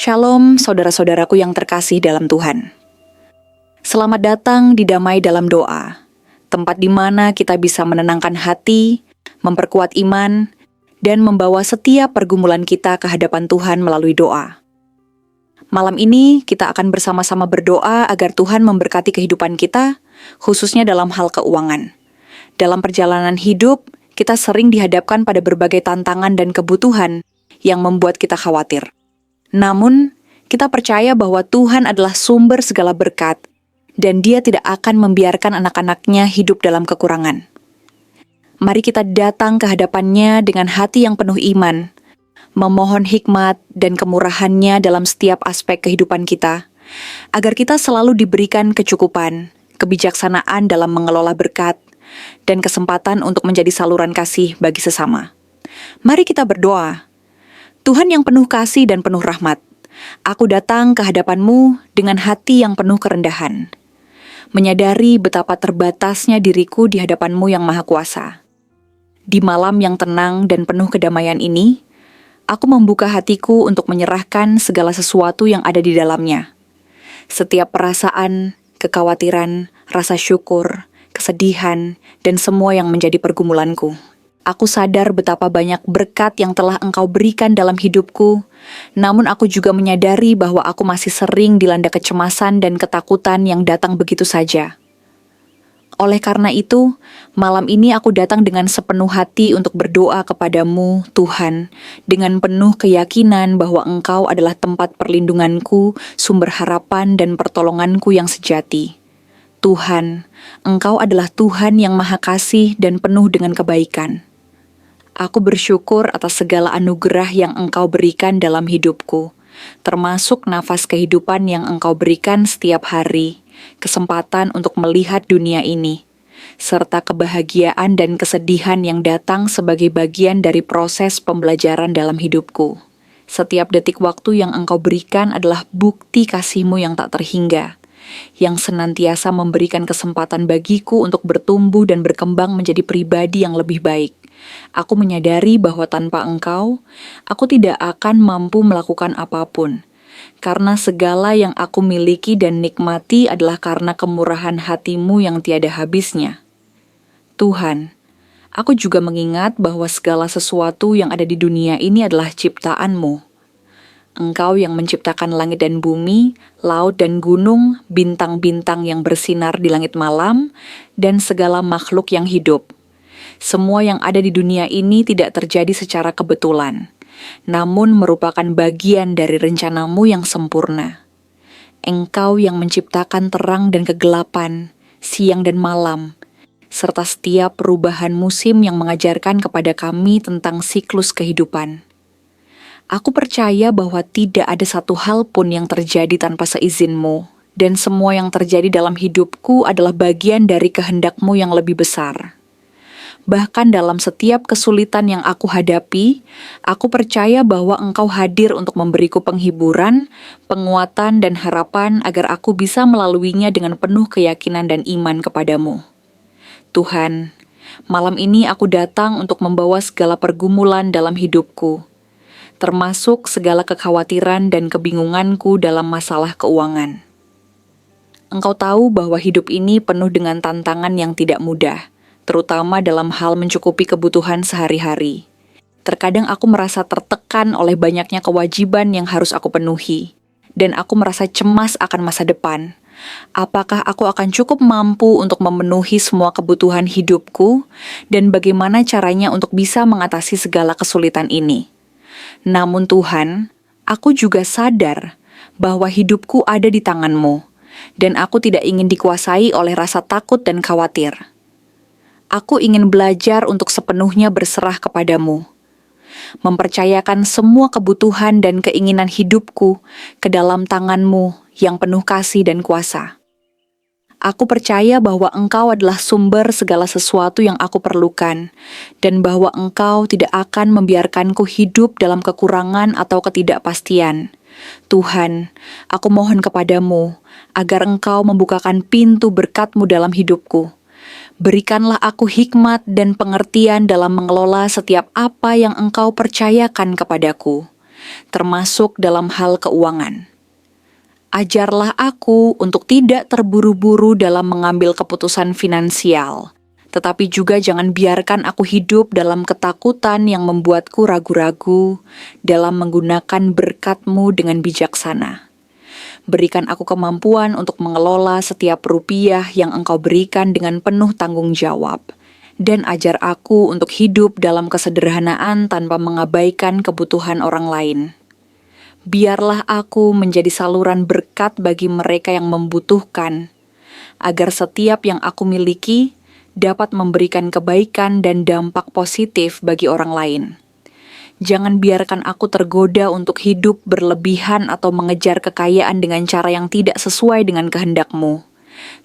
Shalom saudara-saudaraku yang terkasih dalam Tuhan. Selamat datang di Damai Dalam Doa, tempat di mana kita bisa menenangkan hati, memperkuat iman, dan membawa setiap pergumulan kita ke hadapan Tuhan melalui doa. Malam ini kita akan bersama-sama berdoa agar Tuhan memberkati kehidupan kita, khususnya dalam hal keuangan. Dalam perjalanan hidup, kita sering dihadapkan pada berbagai tantangan dan kebutuhan yang membuat kita khawatir. Namun, kita percaya bahwa Tuhan adalah sumber segala berkat, dan Dia tidak akan membiarkan anak-anaknya hidup dalam kekurangan. Mari kita datang ke hadapan-Nya dengan hati yang penuh iman, memohon hikmat dan kemurahan-Nya dalam setiap aspek kehidupan kita, agar kita selalu diberikan kecukupan, kebijaksanaan dalam mengelola berkat, dan kesempatan untuk menjadi saluran kasih bagi sesama. Mari kita berdoa. Tuhan yang penuh kasih dan penuh rahmat, aku datang ke hadapan-Mu dengan hati yang penuh kerendahan, menyadari betapa terbatasnya diriku di hadapan-Mu yang Maha Kuasa. Di malam yang tenang dan penuh kedamaian ini, aku membuka hatiku untuk menyerahkan segala sesuatu yang ada di dalamnya. Setiap perasaan, kekhawatiran, rasa syukur, kesedihan, dan semua yang menjadi pergumulanku. Aku sadar betapa banyak berkat yang telah Engkau berikan dalam hidupku, namun aku juga menyadari bahwa aku masih sering dilanda kecemasan dan ketakutan yang datang begitu saja. Oleh karena itu, malam ini aku datang dengan sepenuh hati untuk berdoa kepadamu, Tuhan, dengan penuh keyakinan bahwa Engkau adalah tempat perlindunganku, sumber harapan dan pertolonganku yang sejati. Tuhan, Engkau adalah Tuhan yang Maha Kasih dan penuh dengan kebaikan. Aku bersyukur atas segala anugerah yang Engkau berikan dalam hidupku, termasuk nafas kehidupan yang Engkau berikan setiap hari, kesempatan untuk melihat dunia ini, serta kebahagiaan dan kesedihan yang datang sebagai bagian dari proses pembelajaran dalam hidupku. Setiap detik waktu yang Engkau berikan adalah bukti kasih-Mu yang tak terhingga, yang senantiasa memberikan kesempatan bagiku untuk bertumbuh dan berkembang menjadi pribadi yang lebih baik. Aku menyadari bahwa tanpa Engkau, aku tidak akan mampu melakukan apapun, karena segala yang aku miliki dan nikmati adalah karena kemurahan hati-Mu yang tiada habisnya. Tuhan, aku juga mengingat bahwa segala sesuatu yang ada di dunia ini adalah ciptaan-Mu. Engkau yang menciptakan langit dan bumi, laut dan gunung, bintang-bintang yang bersinar di langit malam, dan segala makhluk yang hidup. Semua yang ada di dunia ini tidak terjadi secara kebetulan, namun merupakan bagian dari rencana-Mu yang sempurna. Engkau yang menciptakan terang dan kegelapan, siang dan malam, serta setiap perubahan musim yang mengajarkan kepada kami tentang siklus kehidupan. Aku percaya bahwa tidak ada satu hal pun yang terjadi tanpa seizin-Mu, dan semua yang terjadi dalam hidupku adalah bagian dari kehendak-Mu yang lebih besar. Bahkan dalam setiap kesulitan yang aku hadapi, aku percaya bahwa Engkau hadir untuk memberiku penghiburan, penguatan, dan harapan agar aku bisa melaluinya dengan penuh keyakinan dan iman kepadamu. Tuhan, malam ini aku datang untuk membawa segala pergumulan dalam hidupku, termasuk segala kekhawatiran dan kebingunganku dalam masalah keuangan. Engkau tahu bahwa hidup ini penuh dengan tantangan yang tidak mudah, terutama dalam hal mencukupi kebutuhan sehari-hari. Terkadang aku merasa tertekan oleh banyaknya kewajiban yang harus aku penuhi, dan aku merasa cemas akan masa depan. Apakah aku akan cukup mampu untuk memenuhi semua kebutuhan hidupku, dan bagaimana caranya untuk bisa mengatasi segala kesulitan ini? Namun Tuhan, aku juga sadar bahwa hidupku ada di tangan-Mu, dan aku tidak ingin dikuasai oleh rasa takut dan khawatir. Aku ingin belajar untuk sepenuhnya berserah kepadamu, mempercayakan semua kebutuhan dan keinginan hidupku ke dalam tangan-Mu yang penuh kasih dan kuasa. Aku percaya bahwa Engkau adalah sumber segala sesuatu yang aku perlukan, dan bahwa Engkau tidak akan membiarkanku hidup dalam kekurangan atau ketidakpastian. Tuhan, aku mohon kepadamu agar Engkau membukakan pintu berkat-Mu dalam hidupku. Berikanlah aku hikmat dan pengertian dalam mengelola setiap apa yang Engkau percayakan kepadaku. termasuk dalam hal keuangan. Ajarlah aku untuk tidak terburu-buru dalam mengambil keputusan finansial, tetapi juga jangan biarkan aku hidup dalam ketakutan yang membuatku ragu-ragu dalam menggunakan berkat-Mu dengan bijaksana. Berikan aku kemampuan untuk mengelola setiap rupiah yang Engkau berikan dengan penuh tanggung jawab, dan ajar aku untuk hidup dalam kesederhanaan tanpa mengabaikan kebutuhan orang lain. Biarlah aku menjadi saluran berkat bagi mereka yang membutuhkan, agar setiap yang aku miliki dapat memberikan kebaikan dan dampak positif bagi orang lain. Jangan biarkan aku tergoda untuk hidup berlebihan atau mengejar kekayaan dengan cara yang tidak sesuai dengan kehendak-Mu.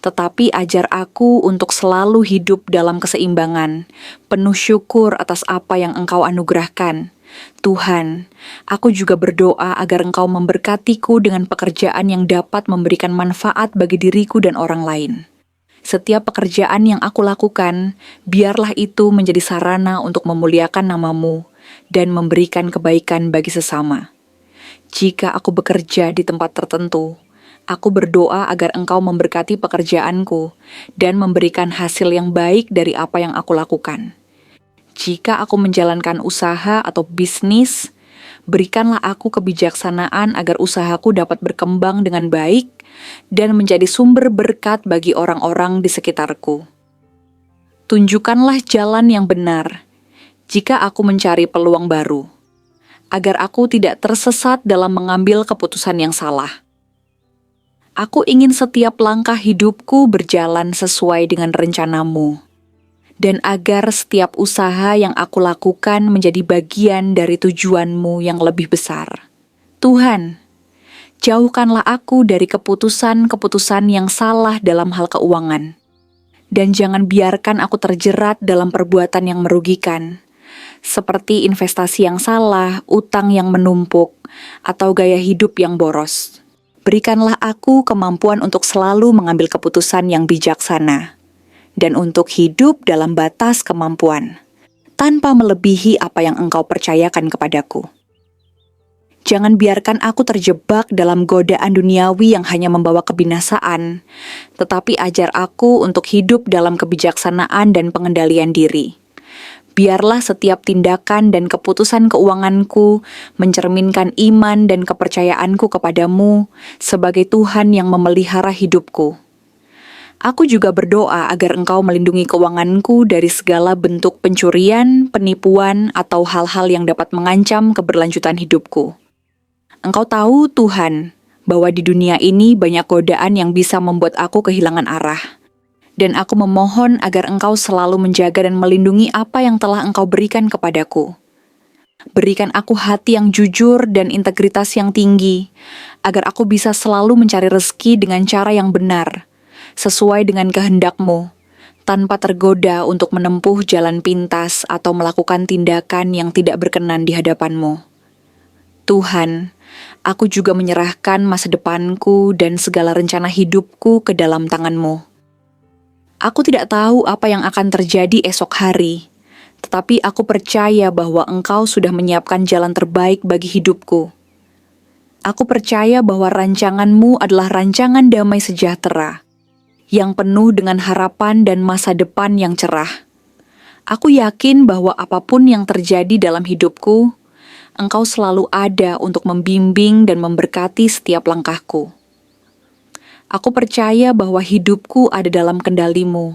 Tetapi ajar aku untuk selalu hidup dalam keseimbangan, penuh syukur atas apa yang Engkau anugerahkan. Tuhan, aku juga berdoa agar Engkau memberkatiku dengan pekerjaan yang dapat memberikan manfaat bagi diriku dan orang lain. Setiap pekerjaan yang aku lakukan, biarlah itu menjadi sarana untuk memuliakan nama-Mu dan memberikan kebaikan bagi sesama. Jika aku bekerja di tempat tertentu, aku berdoa agar Engkau memberkati pekerjaanku dan memberikan hasil yang baik dari apa yang aku lakukan. Jika aku menjalankan usaha atau bisnis, berikanlah aku kebijaksanaan agar usahaku dapat berkembang dengan baik dan menjadi sumber berkat bagi orang-orang di sekitarku. Tunjukkanlah jalan yang benar jika aku mencari peluang baru, agar aku tidak tersesat dalam mengambil keputusan yang salah. Aku ingin setiap langkah hidupku berjalan sesuai dengan rencana-Mu, dan agar setiap usaha yang aku lakukan menjadi bagian dari tujuan-Mu yang lebih besar. Tuhan, jauhkanlah aku dari keputusan-keputusan yang salah dalam hal keuangan, dan jangan biarkan aku terjerat dalam perbuatan yang merugikan, seperti investasi yang salah, utang yang menumpuk, atau gaya hidup yang boros. Berikanlah aku kemampuan untuk selalu mengambil keputusan yang bijaksana, dan untuk hidup dalam batas kemampuan, tanpa melebihi apa yang Engkau percayakan kepadaku. Jangan biarkan aku terjebak dalam godaan duniawi yang hanya membawa kebinasaan, tetapi ajar aku untuk hidup dalam kebijaksanaan dan pengendalian diri. Biarlah setiap tindakan dan keputusan keuanganku mencerminkan iman dan kepercayaanku kepadamu sebagai Tuhan yang memelihara hidupku. Aku juga berdoa agar Engkau melindungi keuanganku dari segala bentuk pencurian, penipuan, atau hal-hal yang dapat mengancam keberlanjutan hidupku. Engkau tahu, Tuhan, bahwa di dunia ini banyak godaan yang bisa membuat aku kehilangan arah. Dan aku memohon agar Engkau selalu menjaga dan melindungi apa yang telah Engkau berikan kepadaku. Berikan aku hati yang jujur dan integritas yang tinggi, agar aku bisa selalu mencari rezeki dengan cara yang benar, sesuai dengan kehendak-Mu, tanpa tergoda untuk menempuh jalan pintas atau melakukan tindakan yang tidak berkenan di hadapan-Mu. Tuhan, aku juga menyerahkan masa depanku dan segala rencana hidupku ke dalam tangan-Mu. Aku tidak tahu apa yang akan terjadi esok hari, tetapi aku percaya bahwa Engkau sudah menyiapkan jalan terbaik bagi hidupku. Aku percaya bahwa rancangan-Mu adalah rancangan damai sejahtera, yang penuh dengan harapan dan masa depan yang cerah. Aku yakin bahwa apapun yang terjadi dalam hidupku, Engkau selalu ada untuk membimbing dan memberkati setiap langkahku. Aku percaya bahwa hidupku ada dalam kendali-Mu,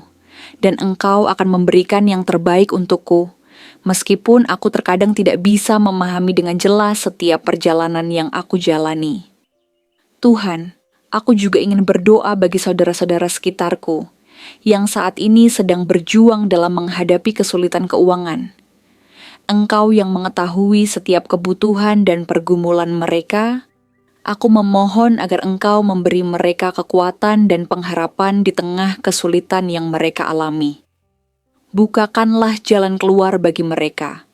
dan Engkau akan memberikan yang terbaik untukku, meskipun aku terkadang tidak bisa memahami dengan jelas setiap perjalanan yang aku jalani. Tuhan, aku juga ingin berdoa bagi saudara-saudara sekitarku, yang saat ini sedang berjuang dalam menghadapi kesulitan keuangan. Engkau yang mengetahui setiap kebutuhan dan pergumulan mereka. Aku memohon agar Engkau memberi mereka kekuatan dan pengharapan di tengah kesulitan yang mereka alami. Bukakanlah jalan keluar bagi mereka.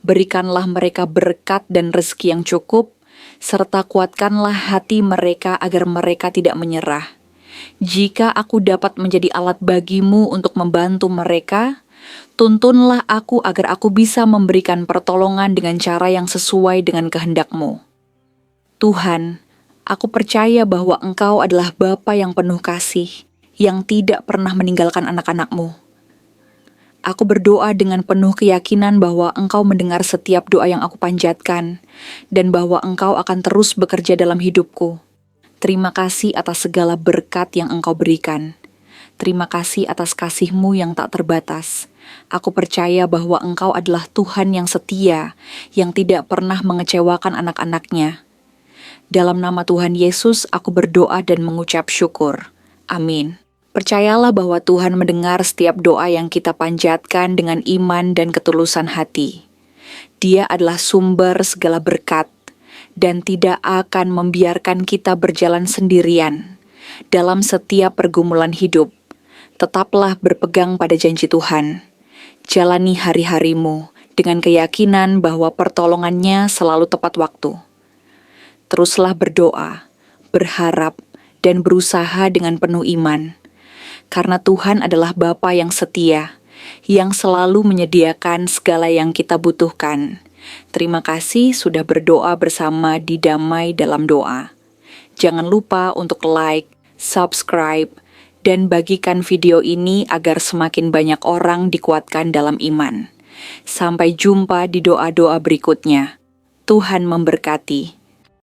Berikanlah mereka berkat dan rezeki yang cukup, serta kuatkanlah hati mereka agar mereka tidak menyerah. Jika aku dapat menjadi alat bagi-Mu untuk membantu mereka, tuntunlah aku agar aku bisa memberikan pertolongan dengan cara yang sesuai dengan kehendak-Mu. Tuhan, aku percaya bahwa Engkau adalah Bapa yang penuh kasih, yang tidak pernah meninggalkan anak-anak-Mu. Aku berdoa dengan penuh keyakinan bahwa Engkau mendengar setiap doa yang aku panjatkan, dan bahwa Engkau akan terus bekerja dalam hidupku. Terima kasih atas segala berkat yang Engkau berikan. Terima kasih atas kasih-Mu yang tak terbatas. Aku percaya bahwa Engkau adalah Tuhan yang setia, yang tidak pernah mengecewakan anak-anak-Nya. Dalam nama Tuhan Yesus, aku berdoa dan mengucap syukur. Amin. Percayalah bahwa Tuhan mendengar setiap doa yang kita panjatkan dengan iman dan ketulusan hati. Dia adalah sumber segala berkat dan tidak akan membiarkan kita berjalan sendirian dalam setiap pergumulan hidup. Tetaplah berpegang pada janji Tuhan. Jalani hari-harimu dengan keyakinan bahwa pertolongannya selalu tepat waktu. Teruslah berdoa, berharap, dan berusaha dengan penuh iman. Karena Tuhan adalah Bapa yang setia, yang selalu menyediakan segala yang kita butuhkan. Terima kasih sudah berdoa bersama di Damai Dalam Doa. Jangan lupa untuk like, subscribe, dan bagikan video ini agar semakin banyak orang dikuatkan dalam iman. Sampai jumpa di doa-doa berikutnya. Tuhan memberkati.